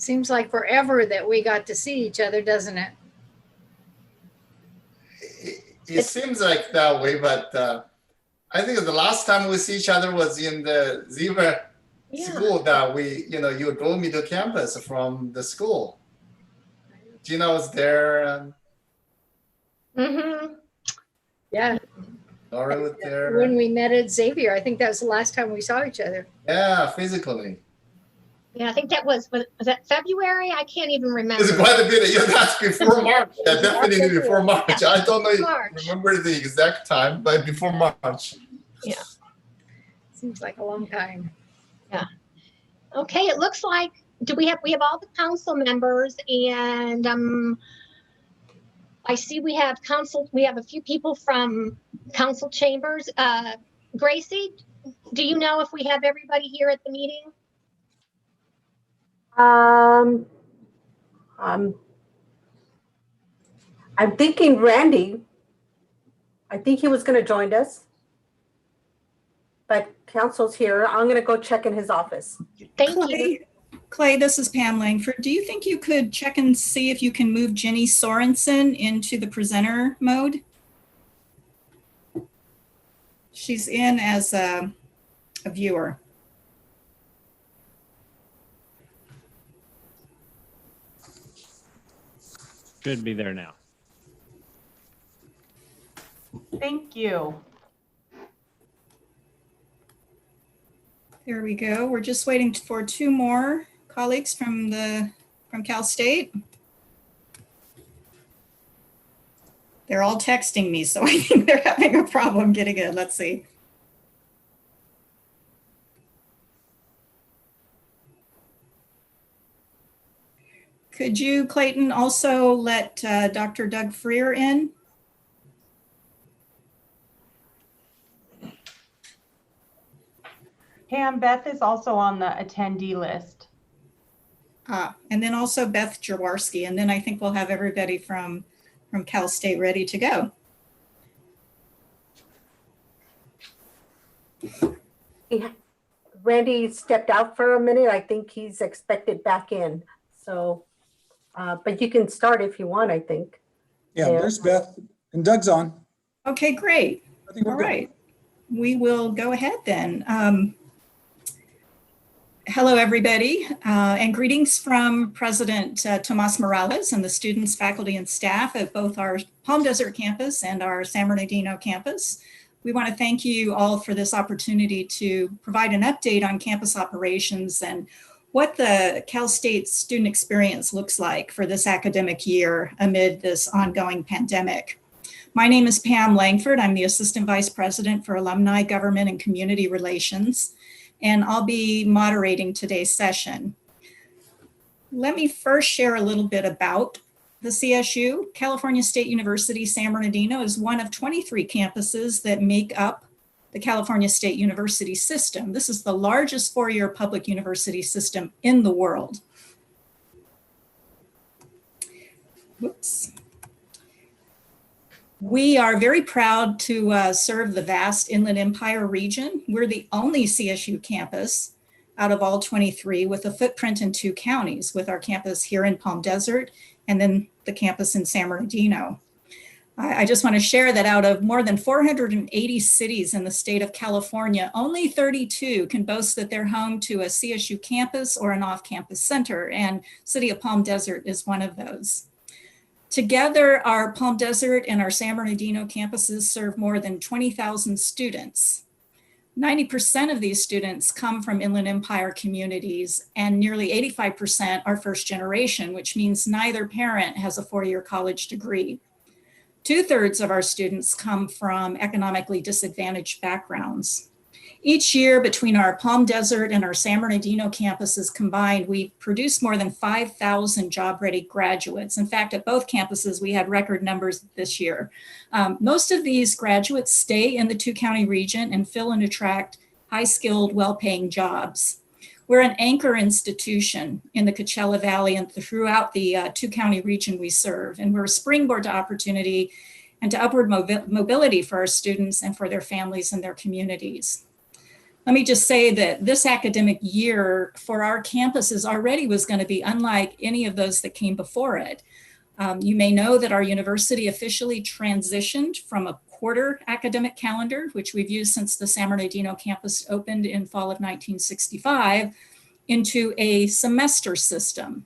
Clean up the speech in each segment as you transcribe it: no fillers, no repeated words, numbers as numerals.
Seems like forever that we got to see each other, doesn't it? It seems like that way, but I think the last time we see each other was in the Ziva school that you drove me to campus from the school. Gina was there. Yeah. Laura was there. When we met at Xavier, I think that was the last time we saw each other. Yeah, physically. Yeah, I think that was that February? I can't even remember. It's quite a bit. Yeah, that's before March. Yeah, definitely before March. I don't remember the exact time, but before March. Yeah. Seems like a long time. Yeah. Okay, it looks like we have all the council members, and I see we have a few people from council chambers. Gracie, do you know if we have everybody here at the meeting? I'm thinking Randy. I think he was going to join us, but council's here. I'm going to go check in his office. Thank you. Clay, this is Pam Langford. Do you think you could check and see if you can move Jenny Sorensen into the presenter mode? She's in as a viewer. Should be there now. Thank you. There we go. We're just waiting for two more colleagues from Cal State. They're all texting me, so I think they're having a problem getting in. Let's see. Could you, Clayton, also let Dr. Doug Freer in? Pam, Beth is also on the attendee list. And then also Beth Jaworski, and then I think we'll have everybody from Cal State ready to go. Yeah. Randy stepped out for a minute. I think he's expected back in. So, but you can start if you want, I think. Yeah, there's Beth and Doug's on. Okay, great. All right. We will go ahead then. Hello, everybody, and greetings from President Tomas Morales and the students, faculty, and staff at both our Palm Desert campus and our San Bernardino campus. We want to thank you all for this opportunity to provide an update on campus operations and what the Cal State student experience looks like for this academic year amid this ongoing pandemic. My name is Pam Langford. I'm the Assistant Vice President for Alumni, Government, and Community Relations, and I'll be moderating today's session. Let me first share a little bit about the CSU. California State University, San Bernardino is one of 23 campuses that make up the California State University system. This is the largest four-year public university system in the world. Whoops. We are very proud to serve the vast Inland Empire region. We're the only CSU campus out of all 23 with a footprint in 2 counties, with our campus here in Palm Desert and then the campus in San Bernardino. I just want to share that out of more than 480 cities in the state of California, only 32 can boast that they're home to a CSU campus or an off-campus center, and City of Palm Desert is one of those. Together, our Palm Desert and our San Bernardino campuses serve more than 20,000 students. 90% of these students come from Inland Empire communities, and nearly 85% are first generation, which means neither parent has a 4-year college degree. 2/3 of our students come from economically disadvantaged backgrounds. Each year between our Palm Desert and our San Bernardino campuses combined, we produce more than 5,000 job-ready graduates. In fact, at both campuses, we had record numbers this year. Most of these graduates stay in the 2-county region and fill and attract high-skilled, well-paying jobs. We're an anchor institution in the Coachella Valley and throughout the 2-county region we serve. And we're a springboard to opportunity and to upward mobility for our students and for their families and their communities. Let me just say that this academic year for our campuses already was going to be unlike any of those that came before it. You may know that our university officially transitioned from a quarter academic calendar, which we've used since the San Bernardino campus opened in fall of 1965, into a semester system.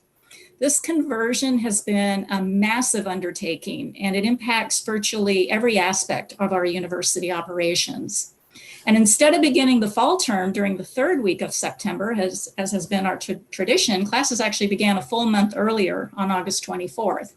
This conversion has been a massive undertaking, and it impacts virtually every aspect of our university operations. And instead of beginning the fall term during the third week of September, as has been our tradition, classes actually began a full month earlier on August 24th.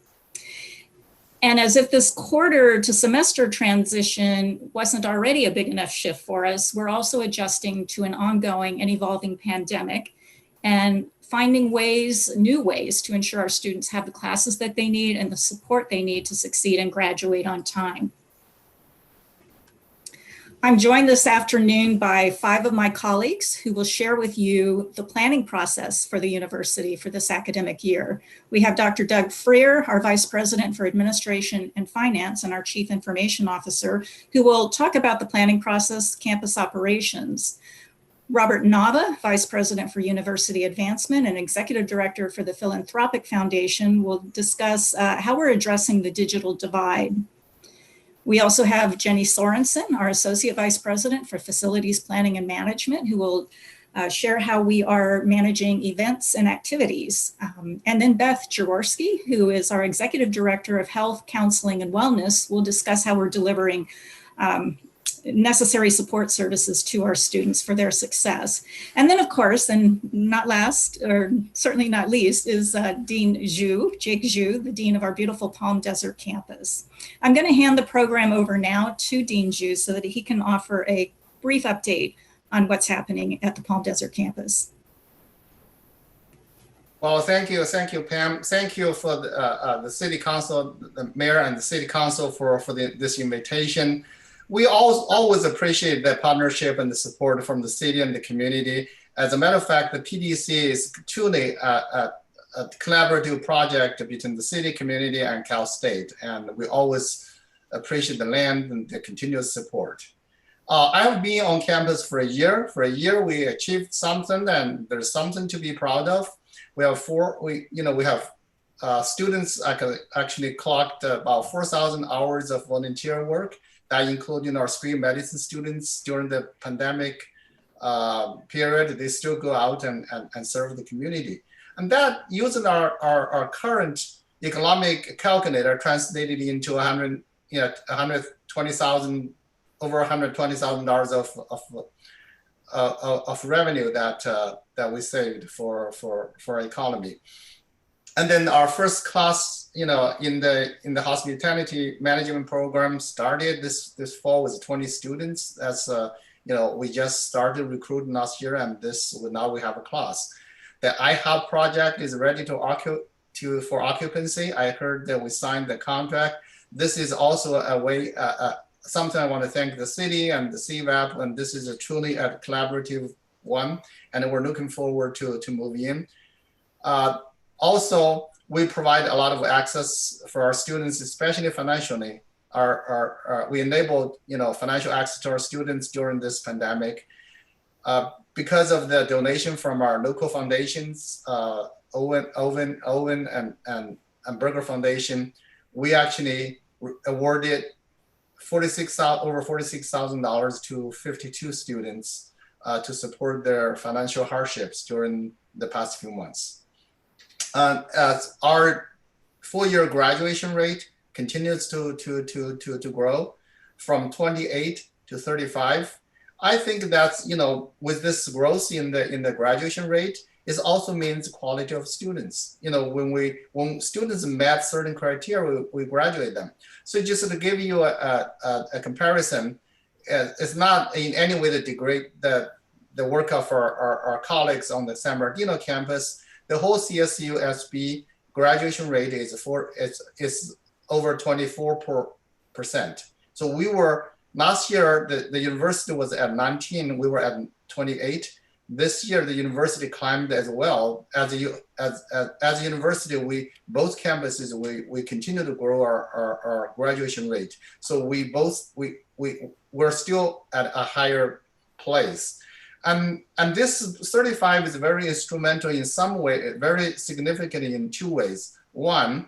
And as if this quarter to semester transition wasn't already a big enough shift for us, we're also adjusting to an ongoing and evolving pandemic and finding new ways to ensure our students have the classes that they need and the support they need to succeed and graduate on time. I'm joined this afternoon by 5 of my colleagues who will share with you the planning process for the university for this academic year. We have Dr. Doug Freer, our Vice President for Administration and Finance and our Chief Information Officer, who will talk about the planning process, campus operations. Robert Nava, Vice President for University Advancement and Executive Director for the Philanthropic Foundation, will discuss how we're addressing the digital divide. We also have Jenny Sorensen, our Associate Vice President for Facilities Planning and Management, who will share how we are managing events and activities. And then Beth Jaworski, who is our Executive Director of Health, Counseling, and Wellness, will discuss how we're delivering necessary support services to our students for their success. And then, of course, and not last, or certainly not least, is Dean Zhu, Jake Zhu, the Dean of our beautiful Palm Desert campus. I'm going to hand the program over now to Dean Zhu so that he can offer a brief update on what's happening at the Palm Desert campus. Well, thank you, Pam. Thank you for the City Council, the Mayor and the City Council for this invitation. We always appreciate the partnership and the support from the city and the community. As a matter of fact, the PDC is truly a collaborative project between the city, community, and Cal State. And we always appreciate the land and the continuous support. I have been on campus for a year. For a year, we achieved something, and there's something to be proud of. We have students actually clocked about 4,000 hours of volunteer work. That includes our screen medicine students during the pandemic period. They still go out and serve the community. And that, using our current economic calculator, translated into over $120,000 of revenue that we saved for our economy. And then our first class, in the hospitality management program started this fall with 20 students. That's we just started recruiting last year, and now we have a class. The iHub project is ready for occupancy. I heard that we signed the contract. This is also a way. Something I want to thank the city and the CVAP, and this is truly a collaborative one, and we're looking forward to moving in. Also, we provide a lot of access for our students, especially financially. We enabled financial access to our students during this pandemic. Because of the donation from our local foundations, Owen and Berger Foundation, we actually awarded over $46,000 to 52 students to support their financial hardships during the past few months. As our full-year graduation rate continues to grow from 28 to 35, I think that's, with this growth in the graduation rate, it also means quality of students. When students met certain criteria, we graduate them. So just to give you a comparison, it's not in any way to degrade the work of our colleagues on the San Bernardino campus. The whole CSUSB graduation rate is over 24%. So we were, last year, the university was at 19, we were at 28. This year, the university climbed as well. As a university, both campuses, we continue to grow our graduation rate. So we're still at a higher place. And this 35 is very instrumental in some way, very significant in two ways. One,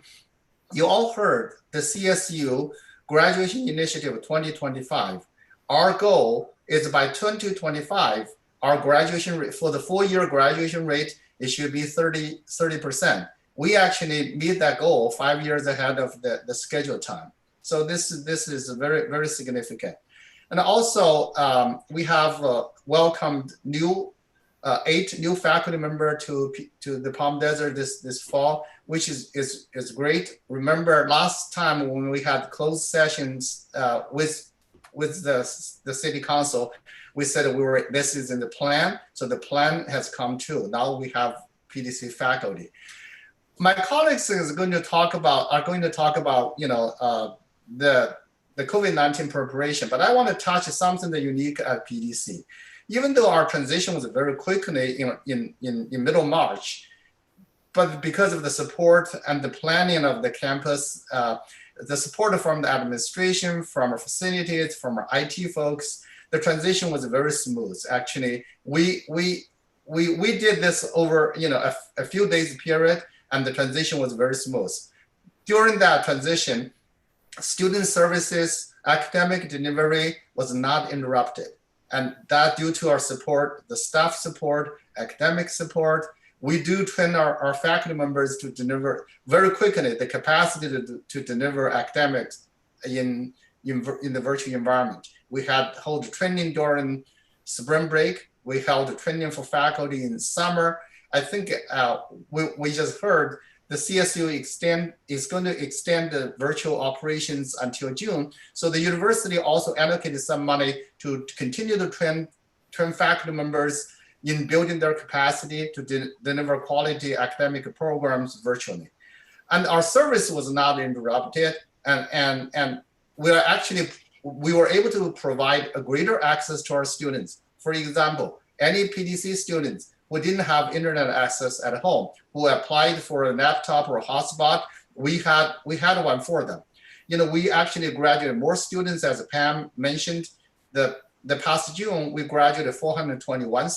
you all heard the CSU Graduation Initiative 2025. Our goal is by 2025, our graduation rate, for the 4-year graduation rate, it should be 30%. We actually meet that goal 5 years ahead of the scheduled time. So this is very, very significant. And also, we have welcomed 8 new faculty members to the Palm Desert this fall, which is great. Remember last time when we had closed sessions with the city council, we said this is in the plan. So the plan has come true. Now we have PDC faculty. My colleagues are going to talk about the COVID-19 preparation, but I want to touch something that unique at PDC. Even though our transition was very quickly in middle March, but because of the support and the planning of the campus, the support from the administration, from our facilities, from our IT folks, the transition was very smooth. Actually, we did this over a few days period, and the transition was very smooth. During that transition, student services, academic delivery was not interrupted. And that due to our support, the staff support, academic support, we do train our faculty members to deliver very quickly the capacity to deliver academics in the virtual environment. We had hold training during spring break. We held training for faculty in summer. I think we just heard the CSU is going to extend the virtual operations until June. So the university also allocated some money to continue to train faculty members in building their capacity to deliver quality academic programs virtually. And our service was not interrupted. And we were able to provide a greater access to our students. For example, any PDC students who didn't have internet access at home, who applied for a laptop or a hotspot, we had one for them. We actually graduated more students, as Pam mentioned. The past June, we graduated 421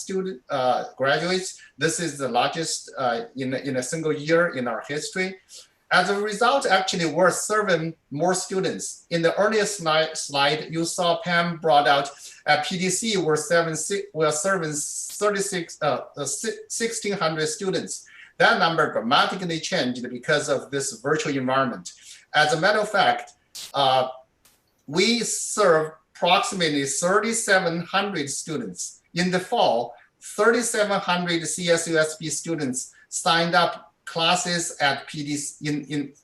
graduates. This is the largest in a single year in our history. As a result, actually, we're serving more students. In the earlier slide, you saw Pam brought out at PDC, we're serving 1,600 students. That number dramatically changed because of this virtual environment. As a matter of fact, we serve approximately 3,700 students. In the fall, 3,700 CSUSB students signed up classes at PDC.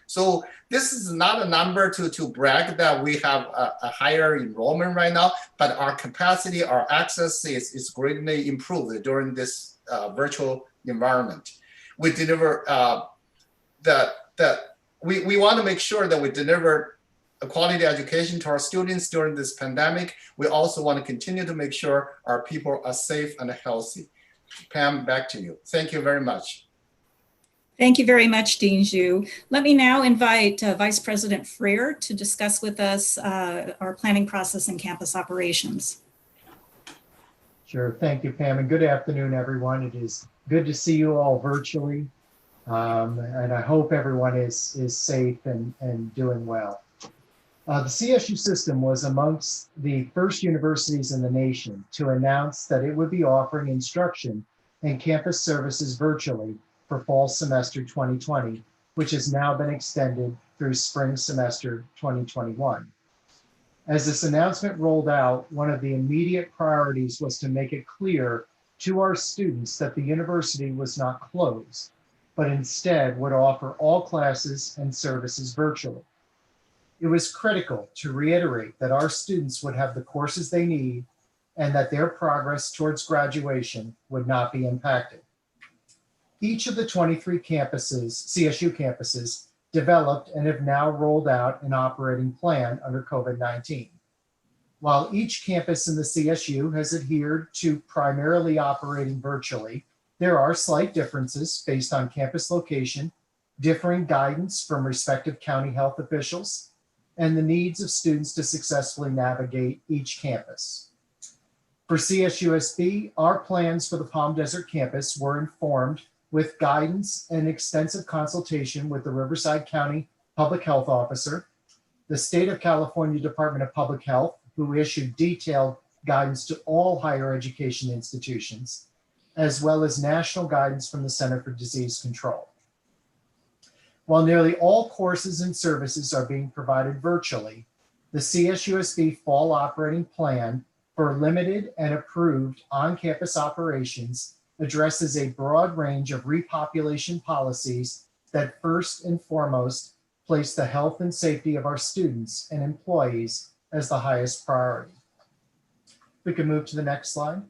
So this is not a number to brag that we have a higher enrollment right now, but our capacity, our access is greatly improved during this virtual environment. We deliver we want to make sure that we deliver a quality education to our students during this pandemic. We also want to continue to make sure our people are safe and healthy. Pam, back to you. Thank you very much. Thank you very much, Dean Zhu. Let me now invite Vice President Freer to discuss with us our planning process and campus operations. Sure, thank you, Pam, and good afternoon, everyone. It is good to see you all virtually, and I hope everyone is safe and doing well. The CSU system was amongst the first universities in the nation to announce that it would be offering instruction and campus services virtually for fall semester 2020, which has now been extended through spring semester 2021. As this announcement rolled out, one of the immediate priorities was to make it clear to our students that the university was not closed, but instead would offer all classes and services virtually. It was critical to reiterate that our students would have the courses they need and that their progress towards graduation would not be impacted. Each of the 23 campuses, CSU campuses, developed and have now rolled out an operating plan under COVID-19. While each campus in the CSU has adhered to primarily operating virtually, there are slight differences based on campus location, differing guidance from respective county health officials, and the needs of students to successfully navigate each campus. For CSUSB, our plans for the Palm Desert campus were informed with guidance and extensive consultation with the Riverside County Public Health Officer, the State of California Department of Public Health, who issued detailed guidance to all higher education institutions, as well as national guidance from the Center for Disease Control. While nearly all courses and services are being provided virtually, the CSUSB Fall Operating Plan for limited and approved on-campus operations addresses a broad range of repopulation policies that first and foremost place the health and safety of our students and employees as the highest priority. We can move to the next slide.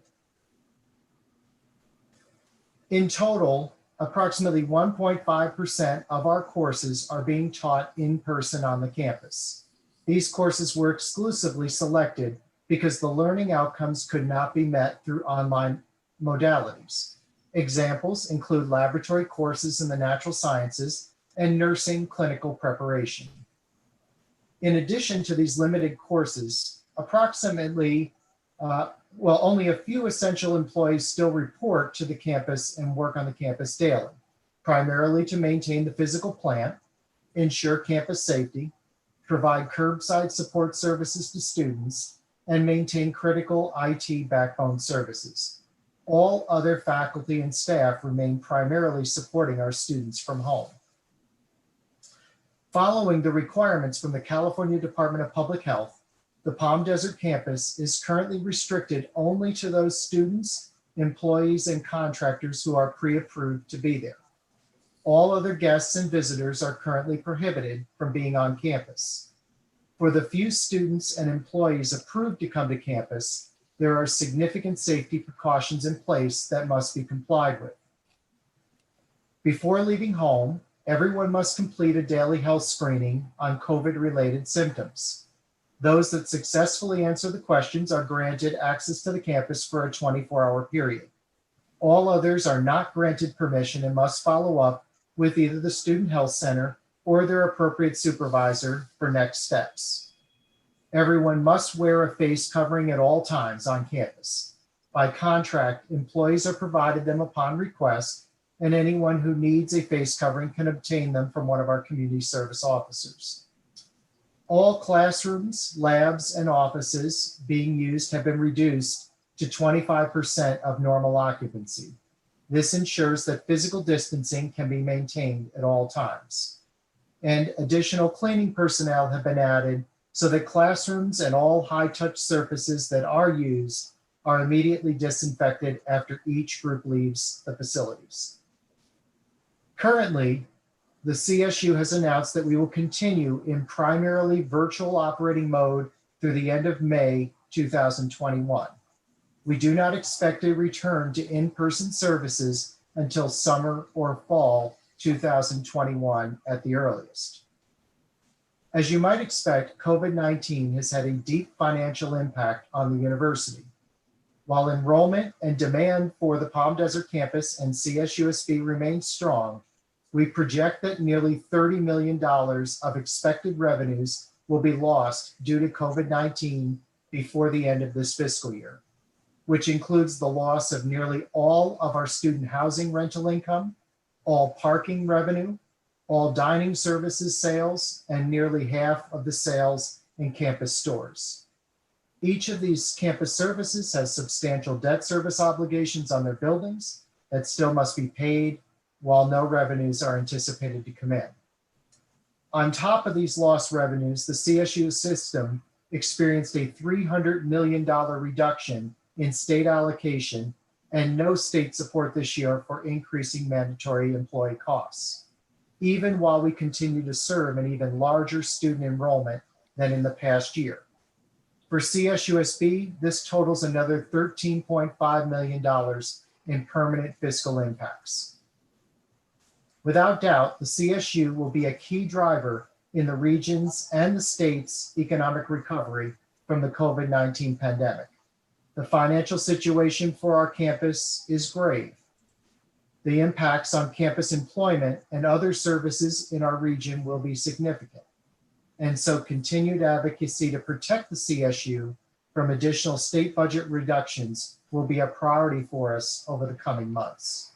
In total, approximately 1.5% of our courses are being taught in person on the campus. These courses were exclusively selected because the learning outcomes could not be met through online modalities. Examples include laboratory courses in the natural sciences and nursing clinical preparation. In addition to these limited courses, only a few essential employees still report to the campus and work on the campus daily, primarily to maintain the physical plant, ensure campus safety, provide curbside support services to students, and maintain critical IT backbone services. All other faculty and staff remain primarily supporting our students from home. Following the requirements from the California Department of Public Health, the Palm Desert campus is currently restricted only to those students, employees, and contractors who are pre-approved to be there. All other guests and visitors are currently prohibited from being on campus. For the few students and employees approved to come to campus, there are significant safety precautions in place that must be complied with. Before leaving home, everyone must complete a daily health screening on COVID-related symptoms. Those that successfully answer the questions are granted access to the campus for a 24-hour period. All others are not granted permission and must follow up with either the Student Health Center or their appropriate supervisor for next steps. Everyone must wear a face covering at all times on campus. By contract, employees are provided them upon request, and anyone who needs a face covering can obtain them from one of our community service officers. All classrooms, labs, and offices being used have been reduced to 25% of normal occupancy. This ensures that physical distancing can be maintained at all times. And additional cleaning personnel have been added so that classrooms and all high-touch surfaces that are used are immediately disinfected after each group leaves the facilities. Currently, the CSU has announced that we will continue in primarily virtual operating mode through the end of May 2021. We do not expect a return to in-person services until summer or fall 2021 at the earliest. As you might expect, COVID-19 has had a deep financial impact on the university. While enrollment and demand for the Palm Desert campus and CSUSB remain strong, we project that nearly $30 million of expected revenues will be lost due to COVID-19 before the end of this fiscal year, which includes the loss of nearly all of our student housing rental income, all parking revenue, all dining services sales, and nearly half of the sales in campus stores. Each of these campus services has substantial debt service obligations on their buildings that still must be paid, while no revenues are anticipated to come in. On top of these lost revenues, the CSU system experienced a $300 million reduction in state allocation and no state support this year for increasing mandatory employee costs, even while we continue to serve an even larger student enrollment than in the past year. For CSUSB, this totals another $13.5 million in permanent fiscal impacts. Without doubt, the CSU will be a key driver in the region's and the state's economic recovery from the COVID-19 pandemic. The financial situation for our campus is grave. The impacts on campus employment and other services in our region will be significant. And so continued advocacy to protect the CSU from additional state budget reductions will be a priority for us over the coming months.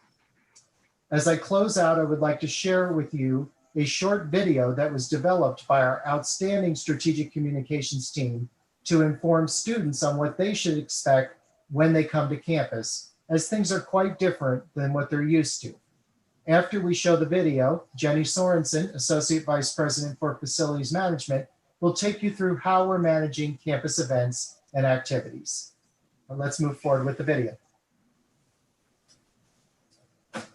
As I close out, I would like to share with you a short video that was developed by our outstanding strategic communications team to inform students on what they should expect when they come to campus, as things are quite different than what they're used to. After we show the video, Jenny Sorensen, Associate Vice President for Facilities Management, will take you through how we're managing campus events and activities. But let's move forward with the video. At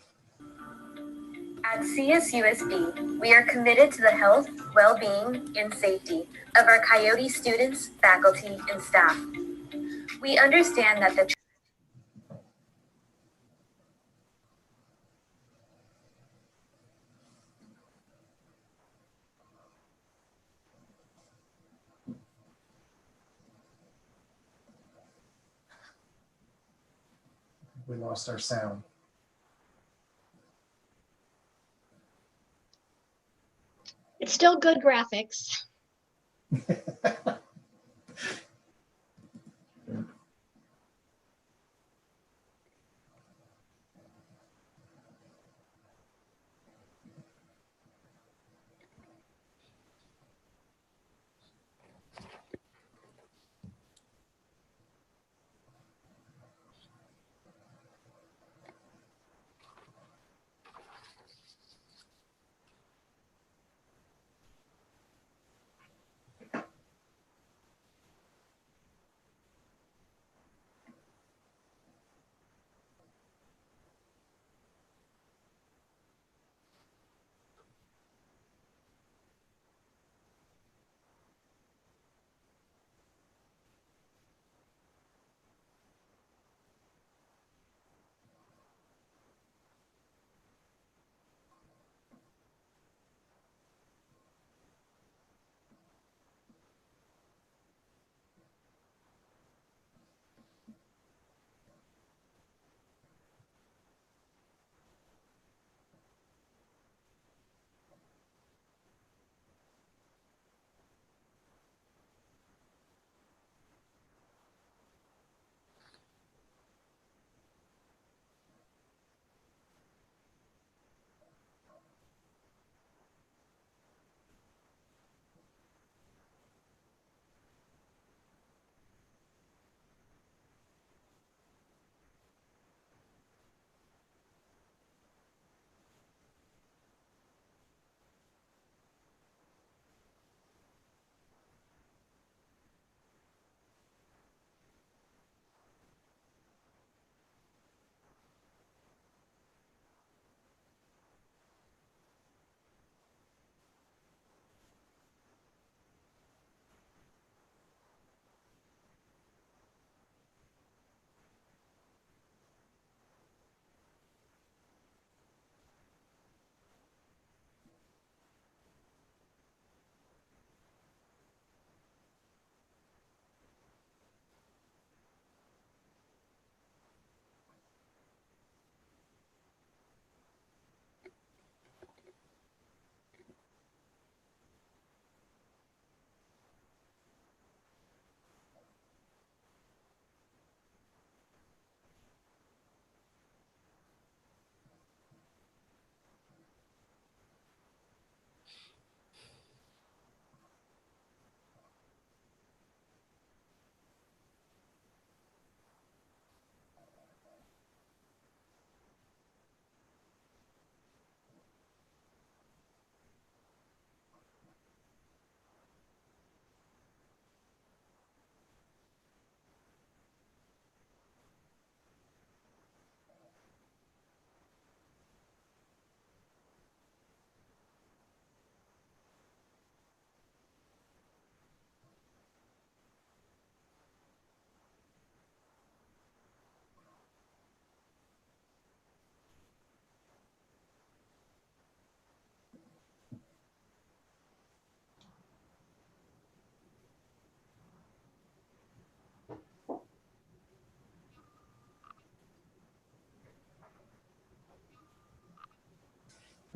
CSUSB, we are committed to the health, well-being, and safety of our Coyote students, faculty, and staff. We understand that the We lost our sound. It's still good graphics.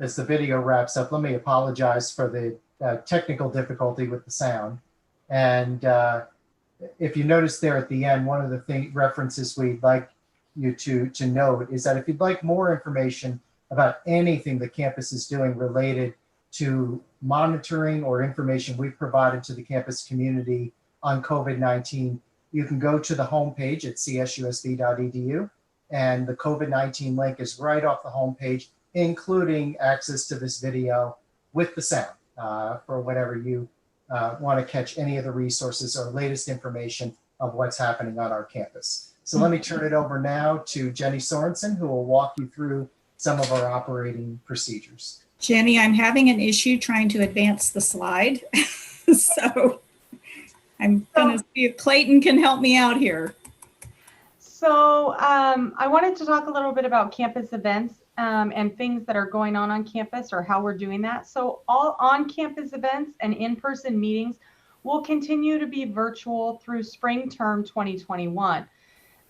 As the video wraps up, let me apologize for the technical difficulty with the sound. And if you notice there at the end, one of the references we'd like you to note is that if you'd like more information about anything the campus is doing related to monitoring or information we've provided to the campus community on COVID-19, you can go to the homepage at csusb.edu, and the COVID-19 link is right off the homepage, including access to this video with the sound for whenever you want to catch any of the resources or latest information of what's happening on our campus. So let me turn it over now to Jenny Sorensen, who will walk you through some of our operating procedures. Jenny, I'm having an issue trying to advance the slide. So I'm going to see if Clayton can help me out here. So I wanted to talk a little bit about campus events and things that are going on campus or how we're doing that. So all on-campus events and in-person meetings will continue to be virtual through spring term 2021.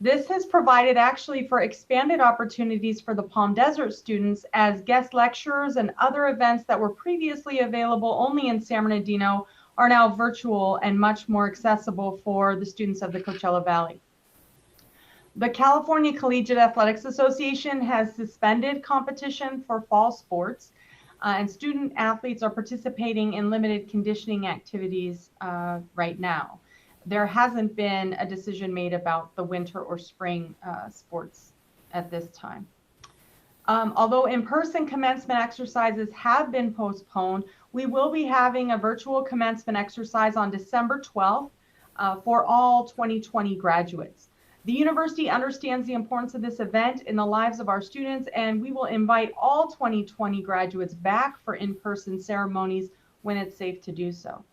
This has provided actually for expanded opportunities for the Palm Desert students, as guest lecturers and other events that were previously available only in San Bernardino are now virtual and much more accessible for the students of the Coachella Valley. The California Collegiate Athletics Association has suspended competition for fall sports, and student athletes are participating in limited conditioning activities right now. There hasn't been a decision made about the winter or spring sports at this time. Although in-person commencement exercises have been postponed, we will be having a virtual commencement exercise on December 12th for all 2020 graduates. The university understands the importance of this event in the lives of our students, and we will invite all 2020 graduates back for in-person ceremonies when it's safe to do so.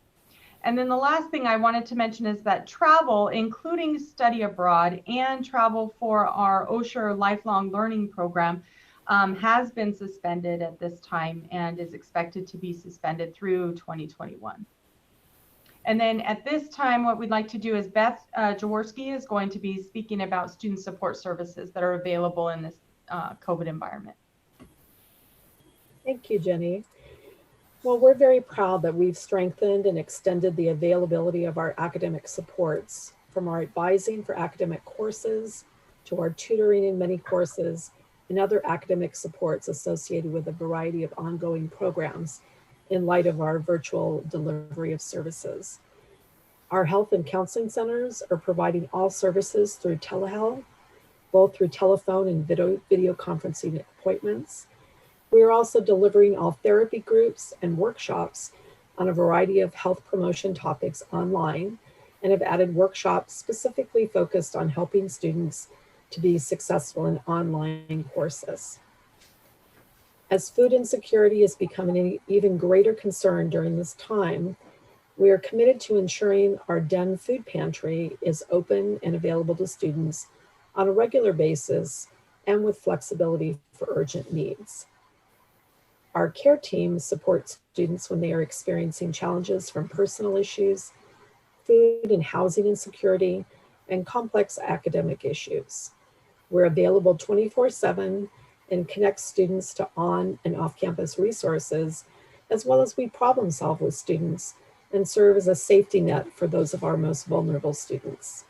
And then the last thing I wanted to mention is that travel, including study abroad and travel for our Osher Lifelong Learning Program, has been suspended at this time and is expected to be suspended through 2021. And then at this time, what we'd like to do is Beth Jaworski is going to be speaking about student support services that are available in this COVID environment. Thank you, Jenny. Well, we're very proud that we've strengthened and extended the availability of our academic supports, from our advising for academic courses to our tutoring in many courses and other academic supports associated with a variety of ongoing programs in light of our virtual delivery of services. Our health and counseling centers are providing all services through telehealth, both through telephone and video conferencing appointments. We are also delivering all therapy groups and workshops on a variety of health promotion topics online, and have added workshops specifically focused on helping students to be successful in online courses. As food insecurity is becoming an even greater concern during this time, we are committed to ensuring our Den food pantry is open and available to students on a regular basis and with flexibility for urgent needs. Our care team supports students when they are experiencing challenges from personal issues, food and housing insecurity, and complex academic issues. We're available 24/7 and connect students to on and off-campus resources, as well as we problem solve with students and serve as a safety net for those of our most vulnerable students.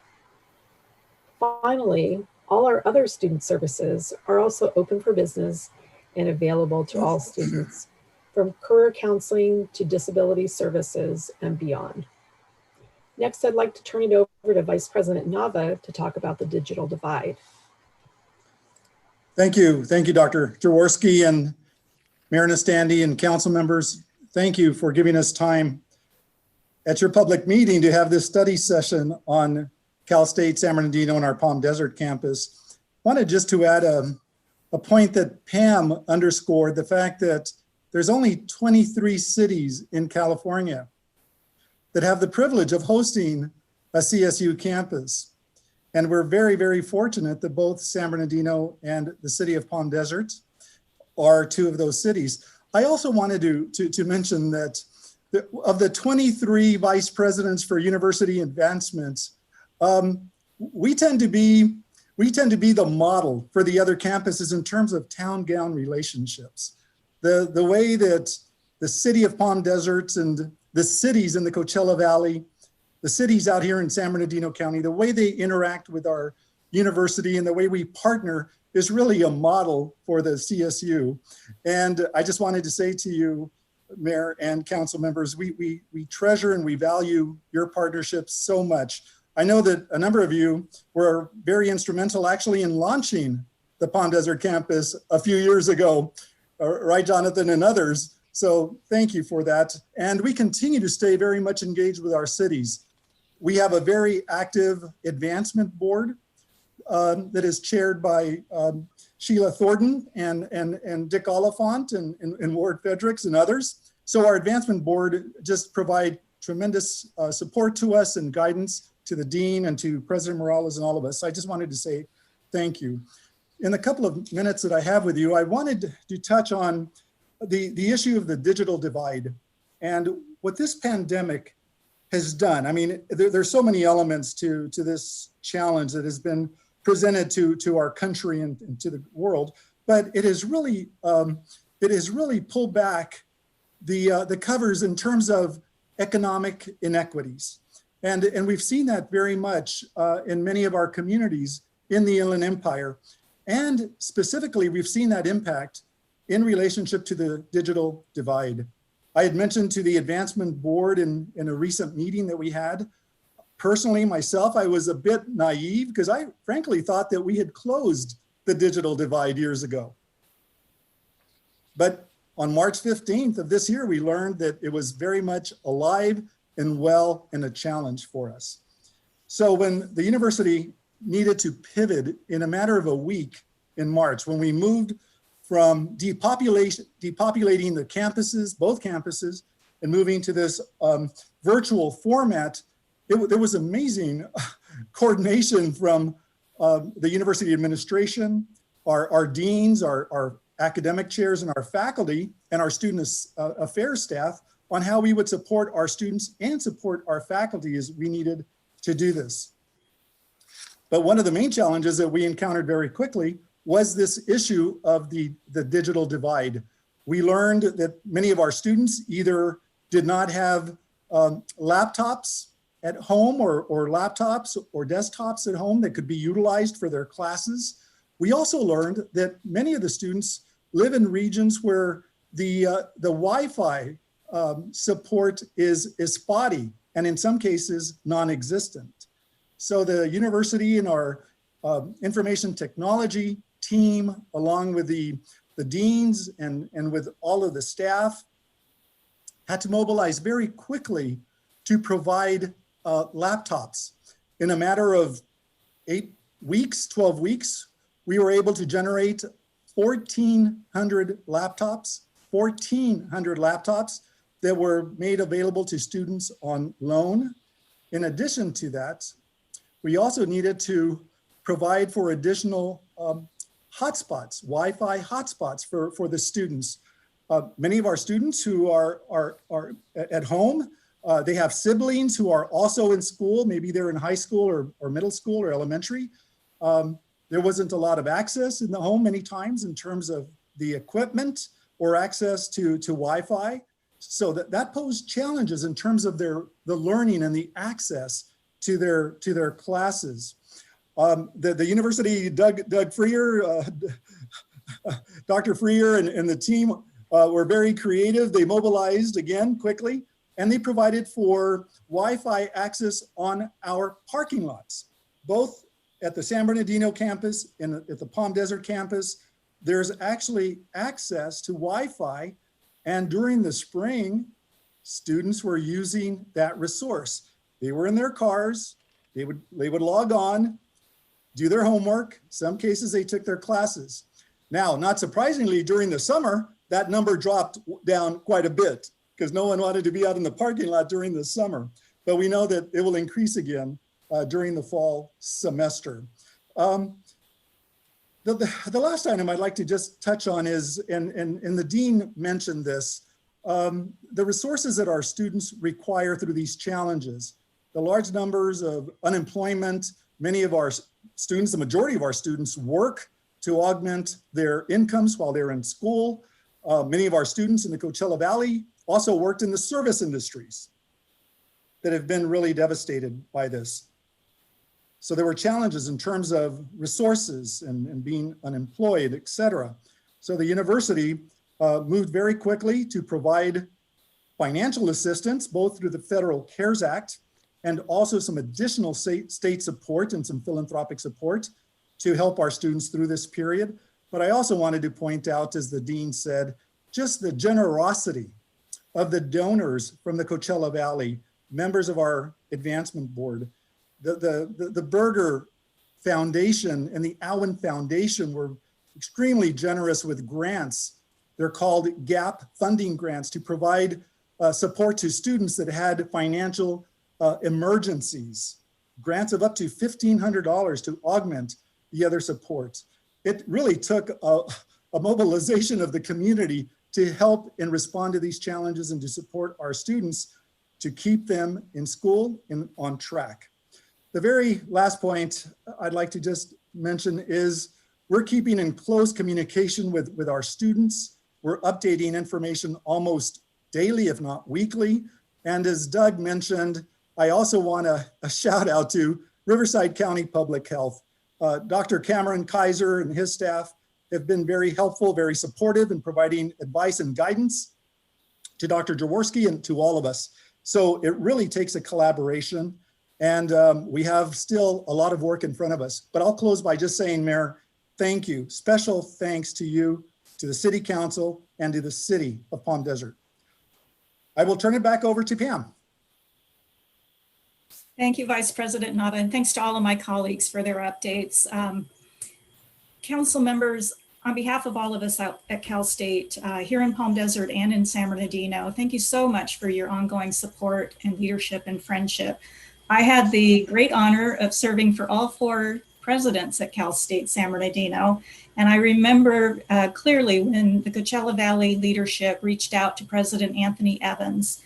Finally, all our other student services are also open for business and available to all students, from career counseling to disability services and beyond. Next, I'd like to turn it over to Vice President Nava to talk about the digital divide. Thank you, Dr. Jaworski and Mayor Nastandi and council members. Thank you for giving us time at your public meeting to have this study session on Cal State San Bernardino and our Palm Desert campus. Wanted just to add a point that Pam underscored, the fact that there's only 23 cities in California that have the privilege of hosting a CSU campus. And we're very, very fortunate that both San Bernardino and the city of Palm Desert are two of those cities. I also wanted to mention that of the 23 vice presidents for university advancements, we tend to be the model for the other campuses in terms of town-gown relationships. The way that the city of Palm Desert and the cities in the Coachella Valley the cities out here in San Bernardino County, the way they interact with our university and the way we partner is really a model for the CSU. And I just wanted to say to you, Mayor and council members, we treasure and we value your partnerships so much. I know that a number of you were very instrumental actually in launching the Palm Desert campus a few years ago, right, Jonathan, and others. So thank you for that. And we continue to stay very much engaged with our cities. We have a very active advancement board that is chaired by Sheila Thornton and Dick Oliphant and Ward Fredericks and others. So our advancement board just provide tremendous support to us and guidance to the dean and to President Morales and all of us. So I just wanted to say thank you. In the couple of minutes that I have with you, I wanted to touch on the issue of the digital divide and what this pandemic has done. I mean, there's so many elements to this challenge that has been presented to our country and to the world, but it has really pulled back the covers in terms of economic inequities. And we've seen that very much in many of our communities in the Inland Empire. And specifically, we've seen that impact in relationship to the digital divide. I had mentioned to the advancement board in a recent meeting that we had. Personally, myself, I was a bit naive because I frankly thought that we had closed the digital divide years ago. But on March 15th of this year, we learned that it was very much alive and well and a challenge for us. So when the university needed to pivot in a matter of a week in March, when we moved from depopulating the campuses, both campuses, and moving to this virtual format, there was amazing coordination from the university administration, our deans, our academic chairs, and our faculty, and our student affairs staff on how we would support our students and support our faculty as we needed to do this. But one of the main challenges that we encountered very quickly was this issue of the digital divide. We learned that many of our students either did not have laptops at home or laptops or desktops at home that could be utilized for their classes. We also learned that many of the students live in regions where the Wi-Fi support is spotty and in some cases non-existent. So the university and our information technology team, along with the deans and with all of the staff, had to mobilize very quickly to provide laptops. In a matter of 8 weeks, 12 weeks, we were able to generate 1,400 laptops, 1,400 laptops that were made available to students on loan. In addition to that, we also needed to provide for additional hotspots, Wi-Fi hotspots for the students. Many of our students who are at home, they have siblings who are also in school. Maybe they're in high school or middle school or elementary. There wasn't a lot of access in the home many times in terms of the equipment or access to Wi-Fi. So that posed challenges in terms of the learning and the access to their classes. The university, Doug Freer, Dr. Freer and the team were very creative. They mobilized again quickly, and they provided for Wi-Fi access on our parking lots, both at the San Bernardino campus and at the Palm Desert campus. There's actually access to Wi-Fi, and during the spring, students were using that resource. They were in their cars, they would log on, do their homework. Some cases they took their classes. Now, not surprisingly, during the summer, that number dropped down quite a bit because no one wanted to be out in the parking lot during the summer. But we know that it will increase again during the fall semester. The last item I'd like to just touch on is, and the dean mentioned this, the resources that our students require through these challenges. The large numbers of unemployment, many of our students, the majority of our students work to augment their incomes while they're in school. Many of our students in the Coachella Valley also worked in the service industries. that have been really devastated by this. So there were challenges in terms of resources and being unemployed, et cetera. So the university moved very quickly to provide financial assistance, both through the Federal CARES Act and also some additional state support and some philanthropic support to help our students through this period. But I also wanted to point out, as the dean said, just the generosity of the donors from the Coachella Valley, members of our advancement board. The Berger Foundation and the Allen Foundation were extremely generous with grants. They're called GAP funding grants to provide support to students that had financial emergencies, grants of up to $1,500 to augment the other support. It really took a mobilization of the community to help and respond to these challenges and to support our students to keep them in school and on track. The very last point I'd like to just mention is we're keeping in close communication with our students. We're updating information almost daily, if not weekly. And as Doug mentioned, I also want a shout out to Riverside County Public Health. Dr. Cameron Kaiser and his staff have been very helpful, very supportive in providing advice and guidance to Dr. Jaworski and to all of us. So it really takes a collaboration, and we have still a lot of work in front of us. But I'll close by just saying, Mayor, thank you. Special thanks to you, to the City Council, and to the City of Palm Desert. I will turn it back over to Pam. Thank you, Vice President Nava, and thanks to all of my colleagues for their updates. Council members, on behalf of all of us out at Cal State, here in Palm Desert and in San Bernardino, thank you so much for your ongoing support and leadership and friendship. I had the great honor of serving for all 4 presidents at Cal State San Bernardino, and I remember clearly when the Coachella Valley leadership reached out to President Anthony Evans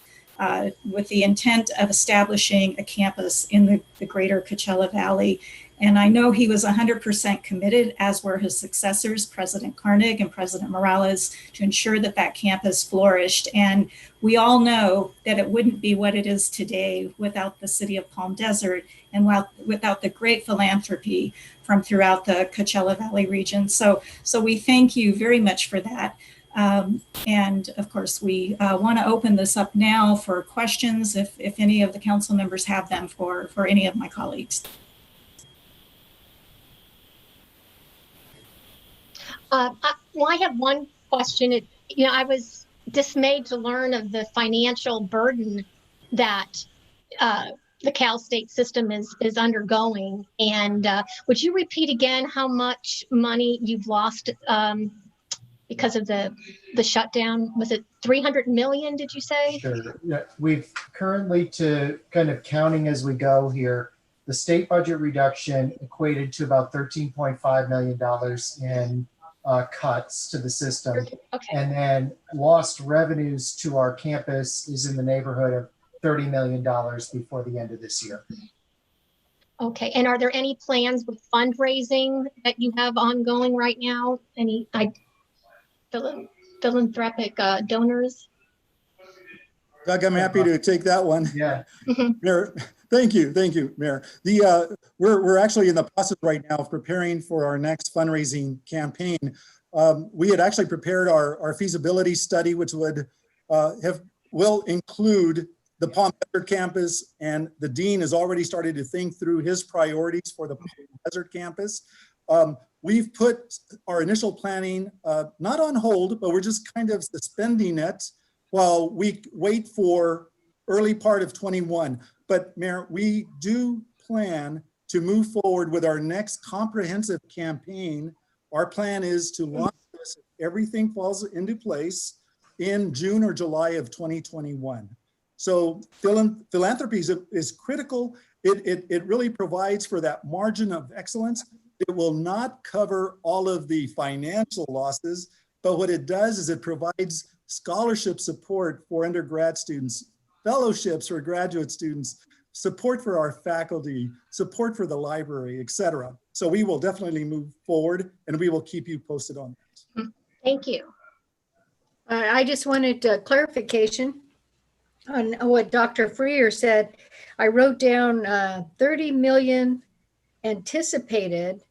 with the intent of establishing a campus in the greater Coachella Valley. And I know he was 100% committed, as were his successors, President Carnig and President Morales, to ensure that that campus flourished. And we all know that it wouldn't be what it is today without the city of Palm Desert and without the great philanthropy from throughout the Coachella Valley region. So we thank you very much for that. And of course, we want to open this up now for questions if any of the council members have them for any of my colleagues. I have one question. I was dismayed to learn of the financial burden that the Cal State system is undergoing. And would you repeat again how much money you've lost because of the shutdown? Was it 300 million, did you say? Sure. Yeah, we've currently, to kind of counting as we go here, the state budget reduction equated to about $13.5 million in cuts to the system. Okay. And then lost revenues to our campus is in the neighborhood of $30 million before the end of this year. Okay. And are there any plans with fundraising that you have ongoing right now? Any philanthropic donors? Doug, I'm happy to take that one. Yeah. Mayor, thank you, Mayor. We're actually in the process right now of preparing for our next fundraising campaign. We had actually prepared our feasibility study, which will include the Palm Desert campus, and the dean has already started to think through his priorities for the Palm Desert campus. We've put our initial planning not on hold, but we're just kind of suspending it while we wait for early part of 21. But Mayor, we do plan to move forward with our next comprehensive campaign. Our plan is to launch this if everything falls into place in June or July of 2021. So philanthropy is critical. It really provides for that margin of excellence. It will not cover all of the financial losses, but what it does is it provides scholarship support for undergrad students, fellowships for graduate students, support for our faculty, support for the library, et cetera. So we will definitely move forward, and we will keep you posted on that. Thank you. I just wanted clarification. On what Dr. Freer said, I wrote down 30 million anticipated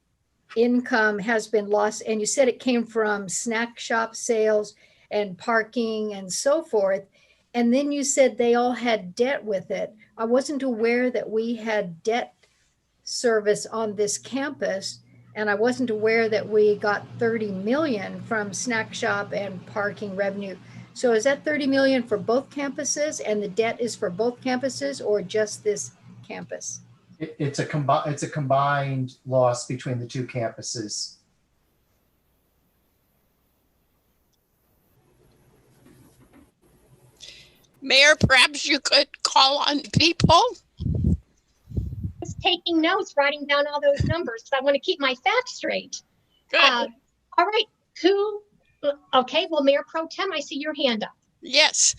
income has been lost. And you said it came from snack shop sales and parking and so forth. And then you said they all had debt with it. I wasn't aware that we had debt service on this campus. And I wasn't aware that we got 30 million from snack shop and parking revenue. So is that 30 million for both campuses and the debt is for both campuses or just this campus? It's a combined loss between the two campuses. Mayor, perhaps you could call on people. Just taking notes, writing down all those numbers because I want to keep my facts straight. Good. All right. Okay. Well, Mayor Pro Tem, I see your hand up. Yes.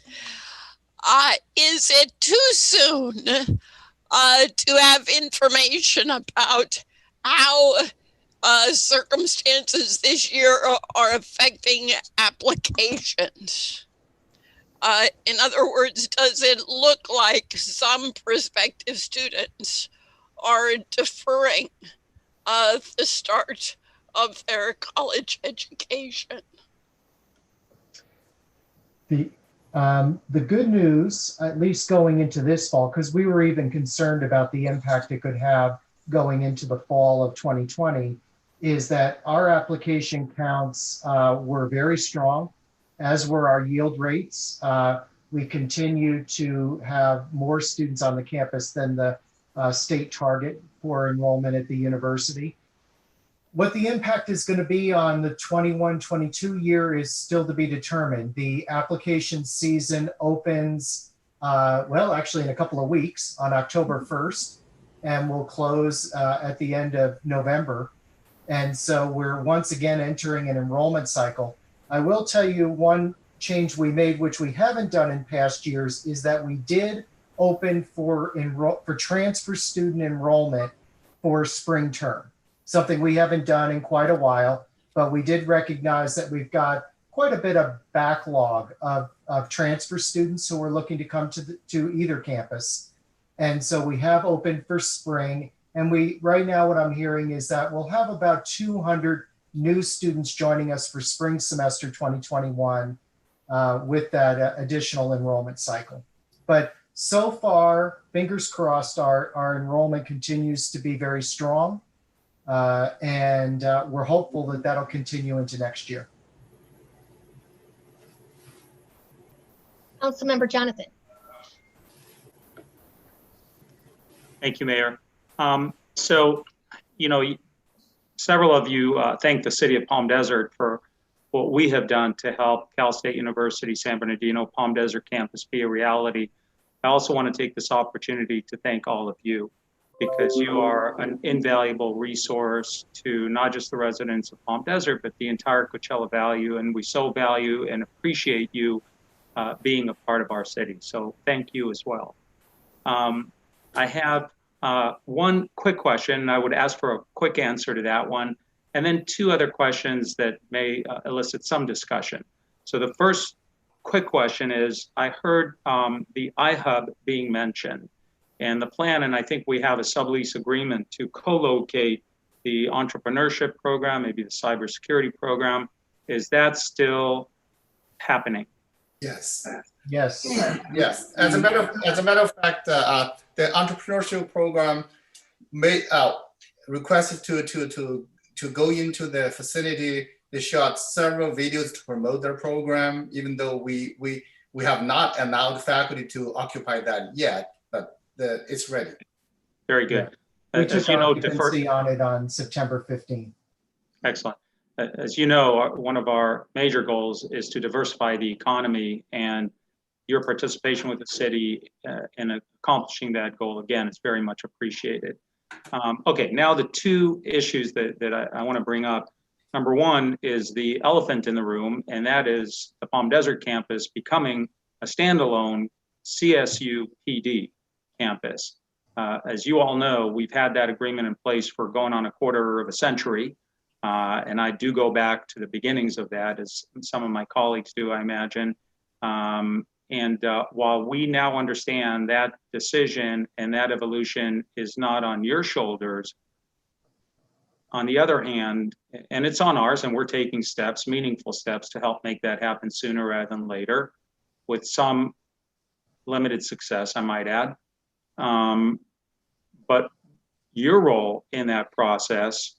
Is it too soon to have information about how circumstances this year are affecting applications? In other words, does it look like some prospective students are deferring the start of their college education? The good news, at least going into this fall, because we were even concerned about the impact it could have going into the fall of 2020, is that our application counts were very strong, as were our yield rates. We continue to have more students on the campus than the state target for enrollment at the university. What the impact is going to be on the 21-22 year is still to be determined. The application season opens, well, actually in a couple of weeks on October 1st, and will close at the end of November. And so we're once again entering an enrollment cycle. I will tell you one change we made, which we haven't done in past years, is that we did open for transfer student enrollment for spring term. Something we haven't done in quite a while, but we did recognize that we've got quite a bit of backlog of transfer students who are looking to come to either campus. And so we have opened for spring. And right now what I'm hearing is that we'll have about 200 new students joining us for spring semester 2021 with that additional enrollment cycle. But so far, fingers crossed, our enrollment continues to be very strong. And we're hopeful that that'll continue into next year. Councilmember Jonathan. Thank you, Mayor. So, several of you thank the City of Palm Desert for what we have done to help Cal State University San Bernardino Palm Desert campus be a reality. I also want to take this opportunity to thank all of you, because you are an invaluable resource to not just the residents of Palm Desert, but the entire Coachella Valley. And we so value and appreciate you being a part of our city. So thank you as well. I have one quick question, and I would ask for a quick answer to that one, and then two other questions that may elicit some discussion. So the first quick question is, I heard the iHub being mentioned. And the plan, and I think we have a sublease agreement to co-locate the entrepreneurship program, maybe the cybersecurity program. Is that still happening? Yes. Yes. Yes. As a matter of fact, the entrepreneurship program requested to go into the facility. They shot several videos to promote their program, even though we have not allowed faculty to occupy that yet. It's ready. Very good. We took occupancy on it on September 15th. Excellent. As you know, one of our major goals is to diversify the economy, and your participation with the city in accomplishing that goal, again, is very much appreciated. Okay, now the two issues that I want to bring up. Number one is the elephant in the room, and that is the Palm Desert campus becoming a standalone CSU PD campus. As you all know, we've had that agreement in place for going on a quarter of a century. And I do go back to the beginnings of that, as some of my colleagues do, I imagine. And while we now understand that decision and that evolution is not on your shoulders, on the other hand, and it's on ours, and we're taking steps, meaningful steps to help make that happen sooner rather than later, with some limited success, I might add. But your role in that process,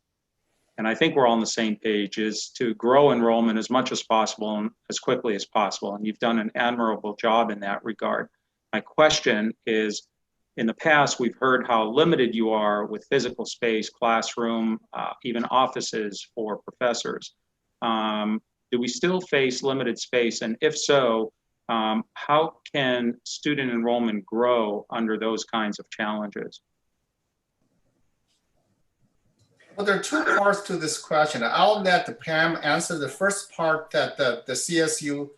and I think we're all on the same page, is to grow enrollment as much as possible and as quickly as possible. And you've done an admirable job in that regard. My question is, in the past, we've heard how limited you are with physical space, classroom, even offices for professors. Do we still face limited space? And if so, how can student enrollment grow under those kinds of challenges? Well, there are two parts to this question. I'll let Pam answer the first part, that the CSU,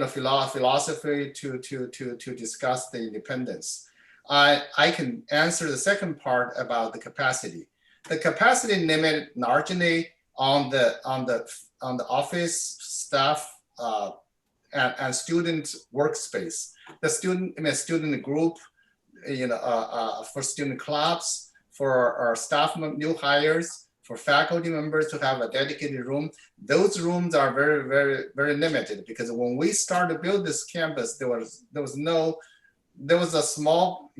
philosophy to discuss the independence. I can answer the second part about the capacity. The capacity limit largely on the office staff and student workspace. The student group, for student clubs, for our staff new hires, for faculty members to have a dedicated room. Those rooms are very, very, very limited, because when we started to build this campus, there was a small,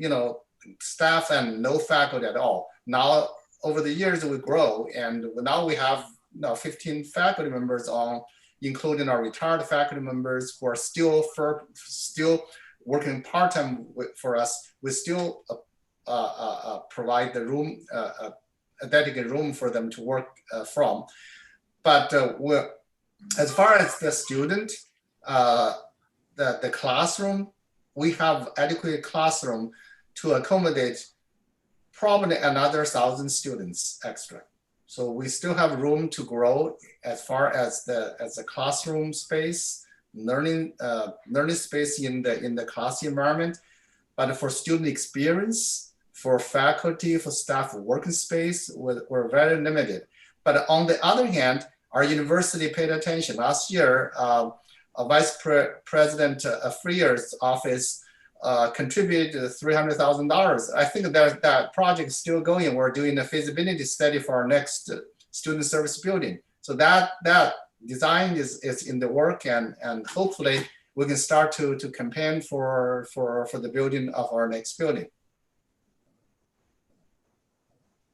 staff and no faculty at all. Now, over the years, we grow, and now we have 15 faculty members including our retired faculty members who are still working part-time for us. We still provide the room, a dedicated room for them to work from. But as far as the student, the classroom, we have adequate classroom to accommodate probably another 1,000 students extra. So we still have room to grow as far as the classroom space, learning space in the class environment. But for student experience, for faculty, for staff working space, we're very limited. But on the other hand, our university paid attention. Last year, Vice President Freer's office contributed $300,000. I think that project is still going. We're doing a feasibility study for our next student service building. So that design is in the work, and hopefully we can start to campaign for the building of our next building.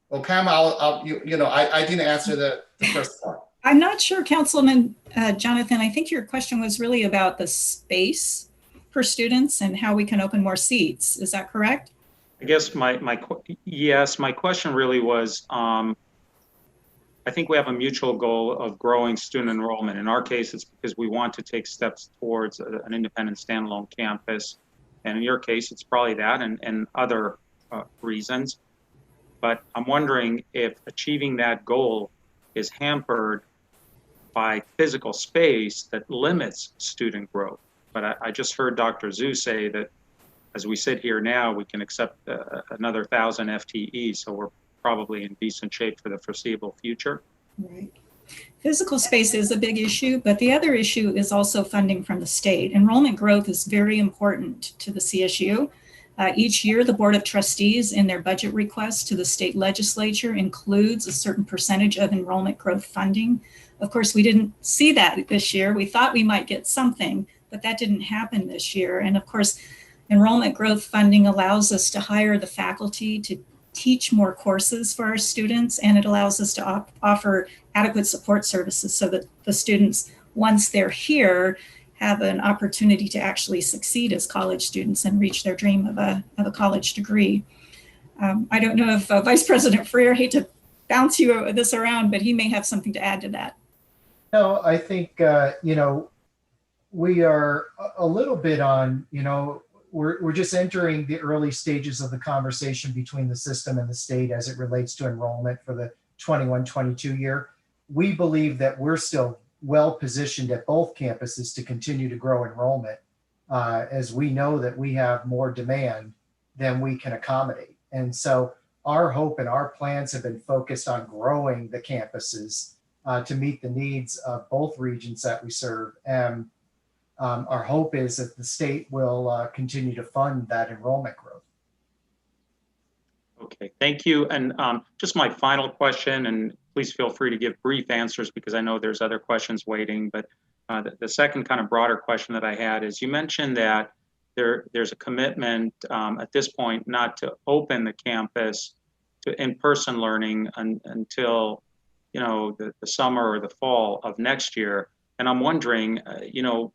Well, Pam, I didn't answer the first part. I'm not sure, Councilman Jonathan, I think your question was really about the space for students and how we can open more seats. Is that correct? I guess my question really was, I think we have a mutual goal of growing student enrollment. In our case, it's because we want to take steps towards an independent standalone campus. And in your case, it's probably that and other reasons. But I'm wondering if achieving that goal is hampered by physical space that limits student growth. But I just heard Dr. Zhu say that as we sit here now, we can accept another 1,000 FTE, so we're probably in decent shape for the foreseeable future. Right. Physical space is a big issue, but the other issue is also funding from the state. Enrollment growth is very important to the CSU. Each year, the Board of Trustees in their budget request to the state legislature includes a certain percentage of enrollment growth funding. Of course, we didn't see that this year. We thought we might get something, but that didn't happen this year. And of course, enrollment growth funding allows us to hire the faculty to teach more courses for our students, and it allows us to offer adequate support services so that the students, once they're here, have an opportunity to actually succeed as college students and reach their dream of a college degree. I don't know if Vice President Freer, I hate to bounce this around, but he may have something to add to that. No, I think, we are a little bit on, we're just entering the early stages of the conversation between the system and the state as it relates to enrollment for the 21-22 year. We believe that we're still well positioned at both campuses to continue to grow enrollment, as we know that we have more demand than we can accommodate. And so our hope and our plans have been focused on growing the campuses to meet the needs of both regions that we serve. our hope is that the state will continue to fund that enrollment growth. Okay, thank you. And just my final question, and please feel free to give brief answers because I know there's other questions waiting, but the second kind of broader question that I had is you mentioned that there's a commitment at this point not to open the campus to in-person learning until, you know, the summer or the fall of next year. And I'm wondering, you know,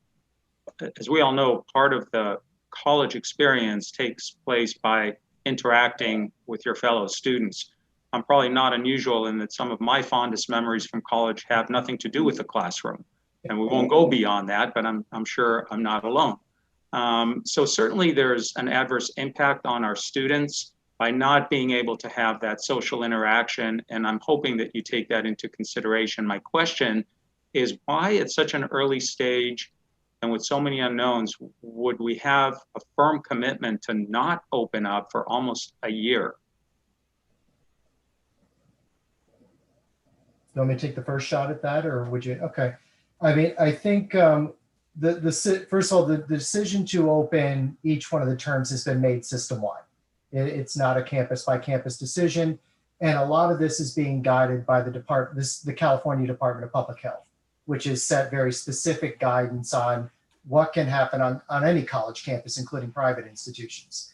as we all know, part of the college experience takes place by interacting with your fellow students. I'm probably not unusual in that some of my fondest memories from college have nothing to do with the classroom. And we won't go beyond that, but I'm sure I'm not alone. So certainly there's an adverse impact on our students by not being able to have that social interaction. And I'm hoping that you take that into consideration. My question is why at such an early stage and with so many unknowns, would we have a firm commitment to not open up for almost a year? You want me to take the first shot at that, or would you? Okay. I mean, I think first of all, the decision to open each one of the terms has been made system-wide. It's not a campus by campus decision. And a lot of this is being guided by the California Department of Public Health, which has set very specific guidance on what can happen on any college campus, including private institutions.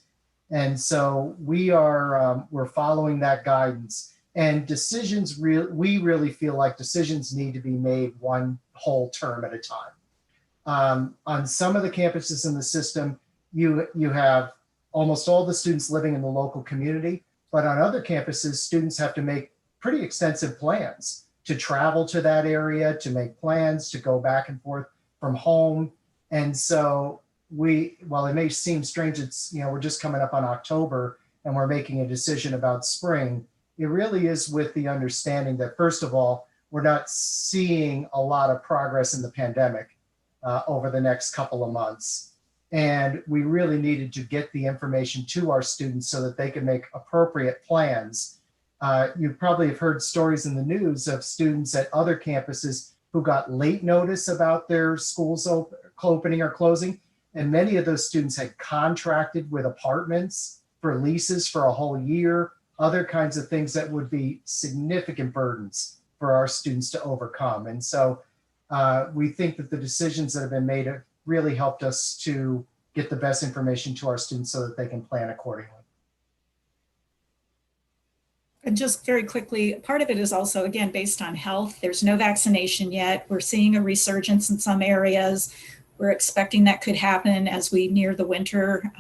And so we're following that guidance, and we really feel like decisions need to be made one whole term at a time. On some of the campuses in the system, you have almost all the students living in the local community, but on other campuses, students have to make pretty extensive plans to travel to that area, to make plans, to go back and forth from home. And so while it may seem strange, it's, you know, we're just coming up on October and we're making a decision about spring, it really is with the understanding that, first of all, we're not seeing a lot of progress in the pandemic over the next couple of months. And we really needed to get the information to our students so that they can make appropriate plans. You probably have heard stories in the news of students at other campuses who got late notice about their schools opening or closing. And many of those students had contracted with apartments for leases for a whole year, other kinds of things that would be significant burdens for our students to overcome. And so we think that the decisions that have been made have really helped us to get the best information to our students so that they can plan accordingly. And just very quickly, part of it is also, again, based on health. There's no vaccination yet. We're seeing a resurgence in some areas. We're expecting that could happen as we near the winter.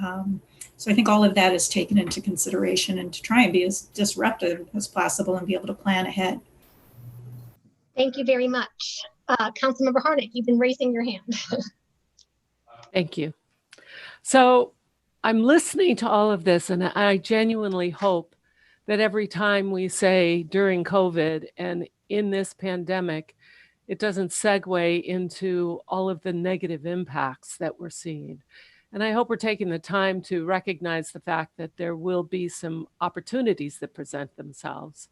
So I think all of that is taken into consideration, and to try and be as disruptive as possible and be able to plan ahead. Thank you very much. Councilmember Harnick, you've been raising your hand. Thank you. So I'm listening to all of this, and I genuinely hope that every time we say during COVID and in this pandemic, it doesn't segue into all of the negative impacts that we're seeing. And I hope we're taking the time to recognize the fact that there will be some opportunities that present themselves.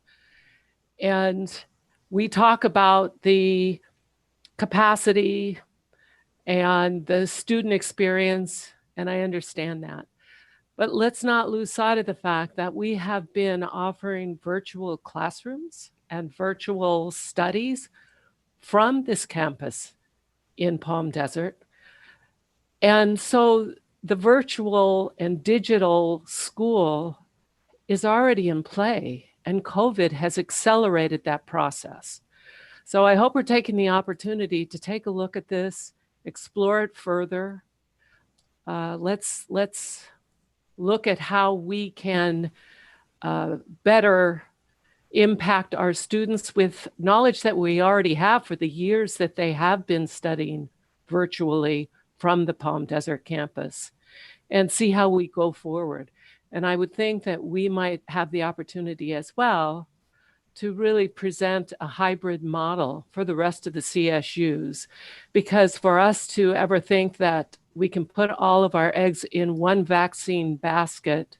And we talk about the capacity and the student experience, and I understand that. But let's not lose sight of the fact that we have been offering virtual classrooms and virtual studies from this campus in Palm Desert. And so the virtual and digital school is already in play, and COVID has accelerated that process. So I hope we're taking the opportunity to take a look at this, explore it further. Let's look at how we can better impact our students with knowledge that we already have for the years that they have been studying virtually from the Palm Desert campus, and see how we go forward. And I would think that we might have the opportunity as well to really present a hybrid model for the rest of the CSUs, because for us to ever think that we can put all of our eggs in one vaccine basket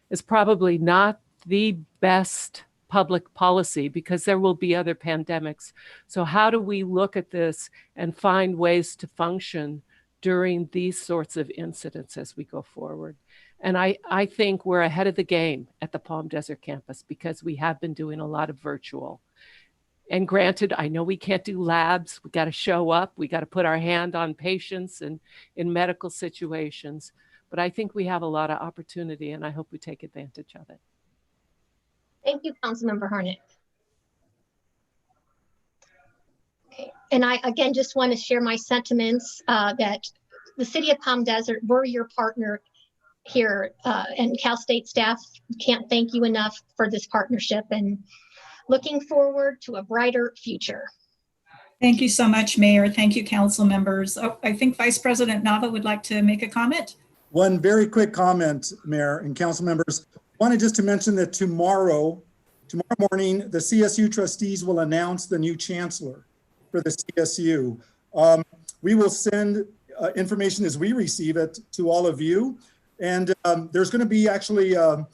is probably not the best public policy, because there will be other pandemics. So how do we look at this and find ways to function during these sorts of incidents as we go forward. And I think we're ahead of the game at the Palm Desert campus because we have been doing a lot of virtual. And granted, I know we can't do labs. We got to show up. We got to put our hand on patients and in medical situations. But I think we have a lot of opportunity, and I hope we take advantage of it. Thank you, Councilmember Harnick. Okay. And I, again, just want to share my sentiments that the City of Palm Desert, we're your partner here, and Cal State staff can't thank you enough for this partnership, and looking forward to a brighter future. Thank you so much, Mayor. Thank you, council members. Oh, I think Vice President Nava would like to make a comment. One very quick comment, Mayor and council members. Wanted just to mention that tomorrow morning, the CSU trustees will announce the new chancellor for the CSU. We will send information as we receive it to all of you. And there's going to be actually a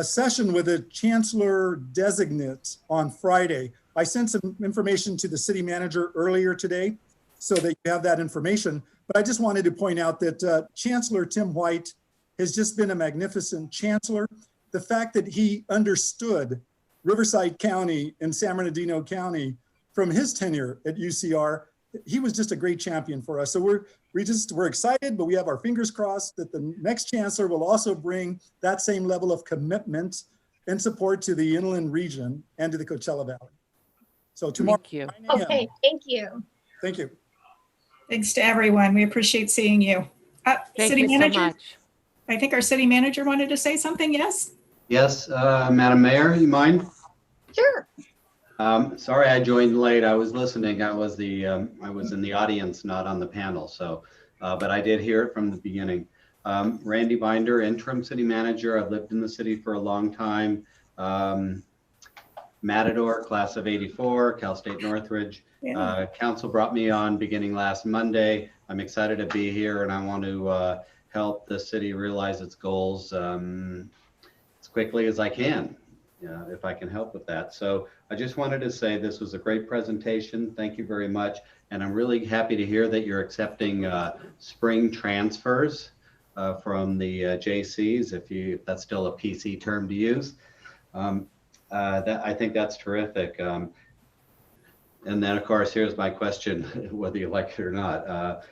session with a chancellor designate on Friday. I sent some information to the city manager earlier today so that you have that information. But I just wanted to point out that Chancellor Tim White has just been a magnificent chancellor. The fact that he understood Riverside County and San Bernardino County from his tenure at UCR, he was just a great champion for us. So we're excited, but we have our fingers crossed that the next chancellor will also bring that same level of commitment and support to the inland region and to the Coachella Valley. So tomorrow. Thank you. Okay, thank you. Thank you. Thanks to everyone. We appreciate seeing you. Thank City you manager, so much. I think our city manager wanted to say something, yes? Yes, Madam Mayor, you mind? Sure. Sorry, I joined late. I was listening. I was in the audience, not on the panel. So, but I did hear it from the beginning. Randy Binder, interim city manager. I've lived in the city for a long time. Matador, class of '84, Cal State Northridge. Yeah. Council brought me on beginning last Monday. I'm excited to be here, and I want to help the city realize its goals as quickly as I can, if I can help with that. So I just wanted to say this was a great presentation. Thank you very much. And I'm really happy to hear that you're accepting spring transfers from the JCs, if that's still a PC term to use. I think that's terrific. And then, of course, here's my question, whether you like it or not.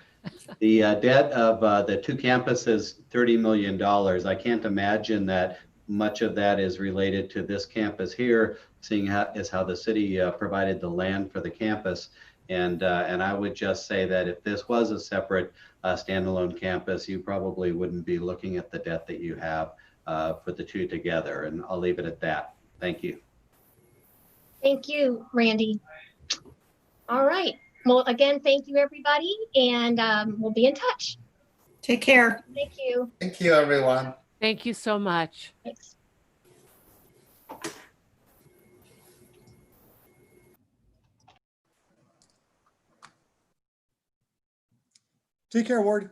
The debt of the two campuses, $30 million. I can't imagine that much of that is related to this campus here, seeing how the city provided the land for the campus. And I would just say that if this was a separate standalone campus, you probably wouldn't be looking at the debt that you have for the two together. And I'll leave it at that. Thank you. Thank you, Randy. All right. Well, again, thank you, everybody, and we'll be in touch. Take care. Thank you. Thank you, everyone. Thank you so much. Thanks. Take care, Ward.